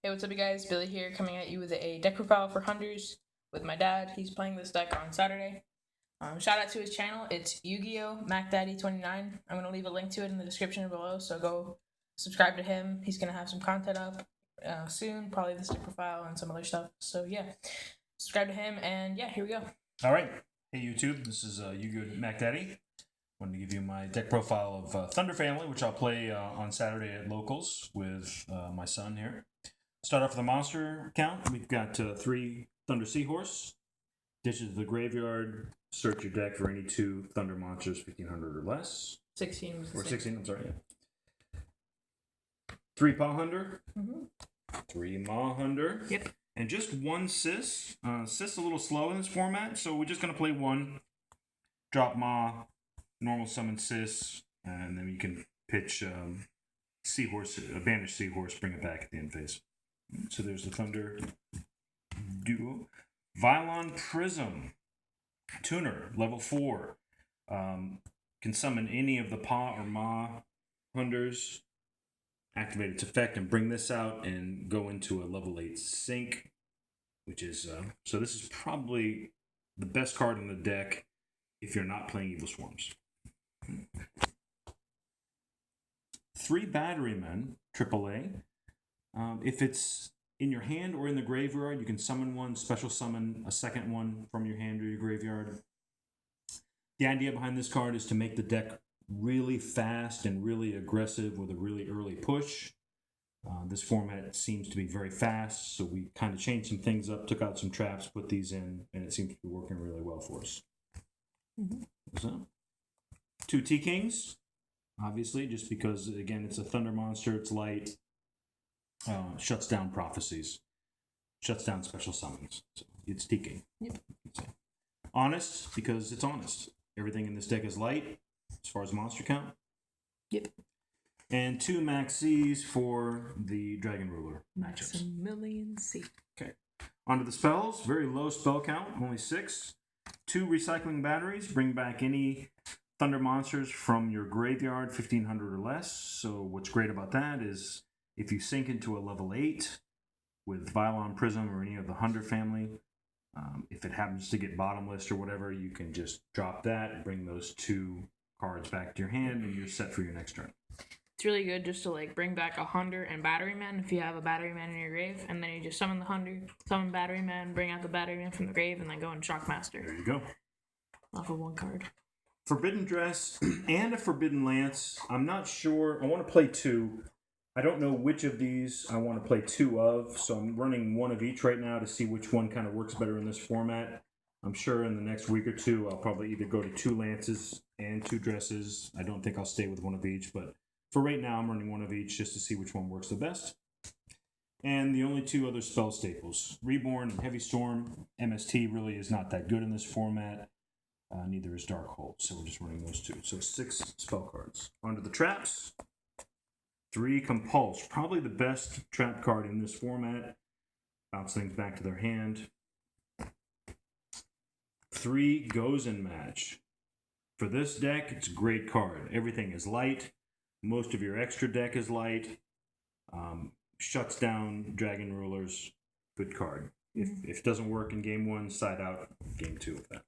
Hey, what's up, you guys? Billy here, coming at you with a deck profile for Hunters with my dad. He's playing this deck on Saturday. Shout out to his channel. It's YuGiOh MacDaddy29. I'm gonna leave a link to it in the description below, so go subscribe to him. He's gonna have some content up soon, probably this deck profile and some other stuff. So yeah, subscribe to him, and yeah, here we go. All right, hey YouTube, this is YuGiOh MacDaddy. Wanted to give you my deck profile of Thunder Family, which I'll play on Saturday at Locals with my son here. Start off with the monster count. We've got 3 Thunder Seahorse. Dishes the graveyard. Search your deck for any 2 Thunder monsters, 1500 or less. 16 was the Or same. 16, I'm sorry, yeah. 3 Paw Hunter. 3 Maw Hunter. Yep. And just 1 Sis. Sis a little slow in this format, so we're just going to play 1. Drop Maw, normal summon Sis, and then you can pitch Seahorse, a banished Seahorse, bring it back at the end phase. So there's the Thunder duo. Vylon Prism. Tuner, level 4. Can summon any of the Paw or Maw Hunters, activate its effect, and bring this out and go into a level 8 sync, which is, so this is probably the best card in the deck if you're not playing Evil Swarms. 3 Batterymen, AAA. If it's in your hand or in the graveyard, you can summon 1, special summon a second one from your hand or your graveyard. The idea behind this card is to make the deck really fast and really aggressive with a really early push. This format seems to be very fast, so we kind of changed some things up, took out some traps, put these in, and it seems to be working really well for us. So, 2 T-Kings, obviously, just because, again, it's a Thunder monster, it's light. Shuts down prophecies, shuts down special summons. So it's T-King. Yep. Honest, because it's honest. Everything in this deck is light as far as monster count. Yep. And 2 Maxis for the Dragon Ruler matchups. Maximilian C. Okay. Onto the spells. Very low spell count, only 6. 2 Recycling Batteries. Bring back any Thunder monsters from your graveyard, 1500 or less. So what's great about that is if you sink into a level 8 with Vylon Prism or any of the Hunter family, if it happens to get bottomless or whatever, you can just drop that, bring those 2 cards back to your hand, and you're set for your next turn. It's really good just to like bring back a Hunter and Batteryman if you have a Batteryman in your grave, and then you just summon the Hunter, summon Batteryman, bring out the Batteryman from the grave, and then go and Shockmaster. There you go. Off of 1 card. Forbidden Dress and a Forbidden Lance. I'm not sure. I want to play 2. I don't know which of these I want to play 2 of, so I'm running 1 of each right now to see which one kind of works better in this format. I'm sure in the next week or 2 I'll probably either go to 2 Lances and 2 Dresses. I don't think I'll stay with 1 of each, but for right now I'm running 1 of each just to see which one works the best. And the only 2 other spell staples, Reborn and Heavy Storm. MST really is not that good in this format. Neither is Darkhold, so we're just running those 2. So 6 spell cards. Onto the traps. 3 Compulse, probably the best trap card in this format. Bounce things back to their hand. 3 Goes in Match. For this deck, it's a great card. Everything is light. Most of your extra deck is light. Shuts down Dragon Rulers. Good card. If it doesn't work in game 1, side out game 2 of that.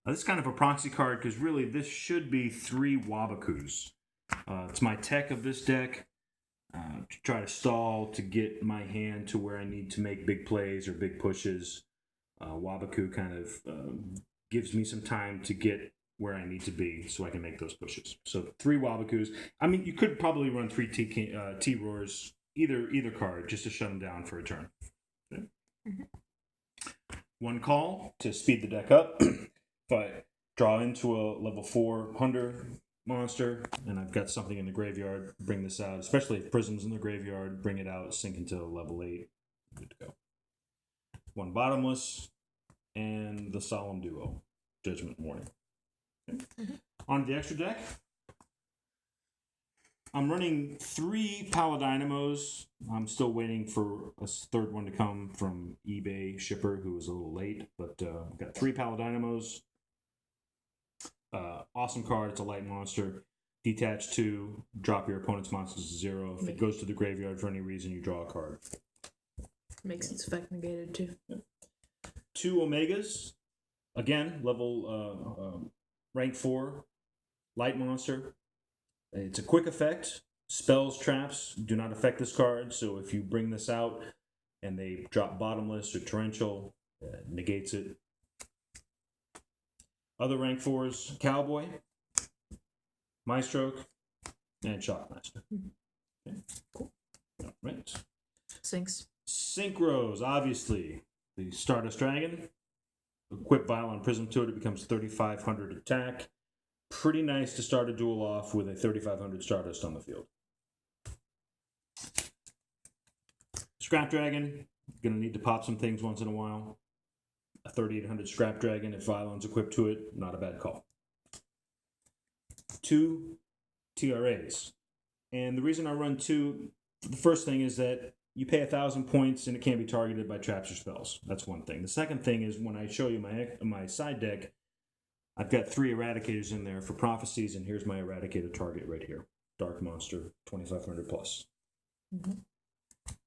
This is kind of a proxy card because really this should be 3 Wabakus. It's my tech of this deck to try to stall to get my hand to where I need to make big plays or big pushes. Wabaku kind of gives me some time to get where I need to be so I can make those pushes. So 3 Wabakus. I mean, you could probably run 3 T-Roars, either card, just to shut them down for a turn. Okay. 1 Call to speed the deck up. If I draw into a level 4 Hunter monster, and I've got something in the graveyard, bring this out, especially if Prism's in the graveyard, bring it out, sink into level 8, good to go. 1 Bottomless, and the Solemn Duo, Judgment Warning. Okay. On to the extra deck. I'm running 3 Paladynamos. I'm still waiting for a 3rd one to come from eBay shipper who was a little late, but I've got 3 Paladynamos. Awesome card. It's a light monster. Detach 2, drop your opponent's monsters to 0. If it goes to the graveyard for any reason, you draw a card. Makes its effect negated too. 2 Omegas, again, level rank 4, light monster. It's a quick effect. Spells, traps do not affect this card, so if you bring this out and they drop Bottomless or Torrential, negates it. Other rank 4s, Cowboy, Maestroke, and Shockmaster. Okay, cool. All right. Sinks. Synchros, obviously. The Stardust Dragon. Equip Violent Prism to it, it becomes 3,500 attack. Pretty nice to start a duel off with a 3,500 Stardust on the field. Scrap Dragon, gonna need to pop some things once in a while. A 3,800 Scrap Dragon, if Violon's equipped to it, not a bad call. 2 TRAs. And the reason I run 2, the first thing is that you pay 1,000 points and it can't be targeted by traps or spells. That's one thing. The second thing is when I show you my side deck, I've got 3 Eradicators in there for Prophecies, and here's my Eradicator target right here. Dark Monster, 2,500 plus.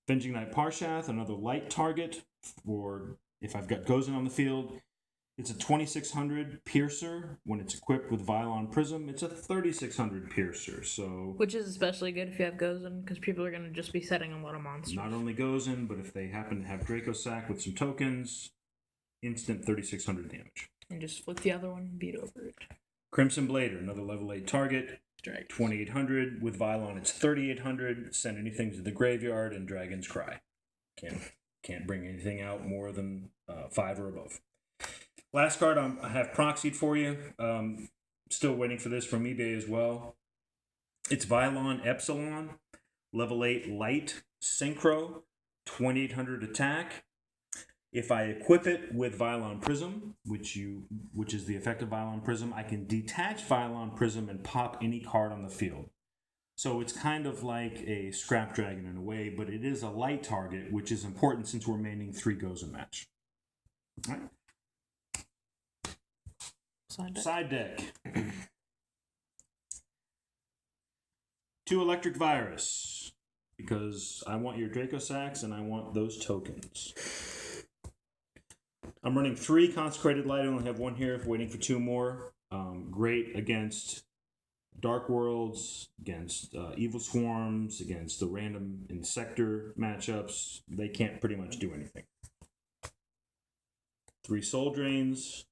Avenging Knight Parshath, another light target for if I've got Gozen on the field. It's a 2,600 Piercer. When it's equipped with Violon Prism, it's a 3,600 Piercer. So Which is especially good if you have Gozen, because people are going to just be setting a lot of monsters. not only Gozen, but if they happen to have Draco Sack with some tokens, instant 3,600 damage. And just flip the other one and beat over it. Crimson Blader, another level 8 target. Dragons. 2,800. With Violon, it's 3,800. Send anything to the graveyard, and Dragons Cry. Can't bring anything out more than 5 or above. Last card I have proxied for you. Still waiting for this from eBay as well. It's Violon Epsilon, level 8 light synchro, 2,800 attack. If I equip it with Violon Prism, which is the effect of Violon Prism, I can detach Violon Prism and pop any card on the field. So it's kind of like a Scrap Dragon in a way, but it is a light target, which is important since we're maining 3 Gozen match. All right. Side deck. 2 Electric Virus, because I want your Draco Sacks and I want those tokens. I'm running 3 Consecrated Light. I only have 1 here, waiting for 2 more. Great against Dark Worlds, against Evil Swarms, against the random Insector matchups. They can't pretty much do anything. 3 Soul Drains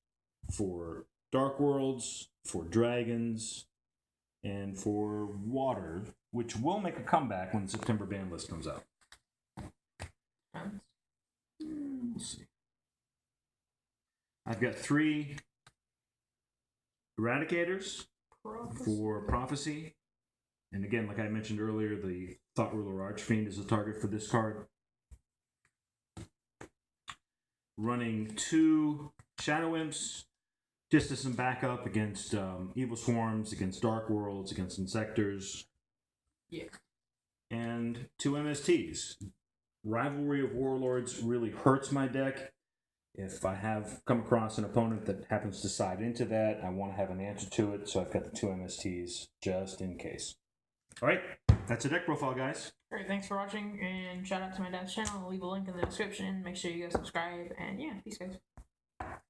for Dark Worlds, for Dragons, and for Water, which will make a comeback when the September ban list comes out. We'll see. I've got 3 Eradicators for Prophecy. And again, like I mentioned earlier, the Thought Ruler Archfiend is the target for this card. Running 2 Shadow Imps, just as some backup against Evil Swarms, against Dark Worlds, against Insectors. Yeah. And 2 MSTs. Rivalry of Warlords really hurts my deck. If I have come across an opponent that happens to side into that, I want to have an answer to it, so I've got the 2 MSTs just in case. All right, that's a deck profile, guys. All right, thanks for watching, and shout out to my dad's channel. I'll leave a link in the description. Make sure you guys subscribe, and yeah, peace, guys.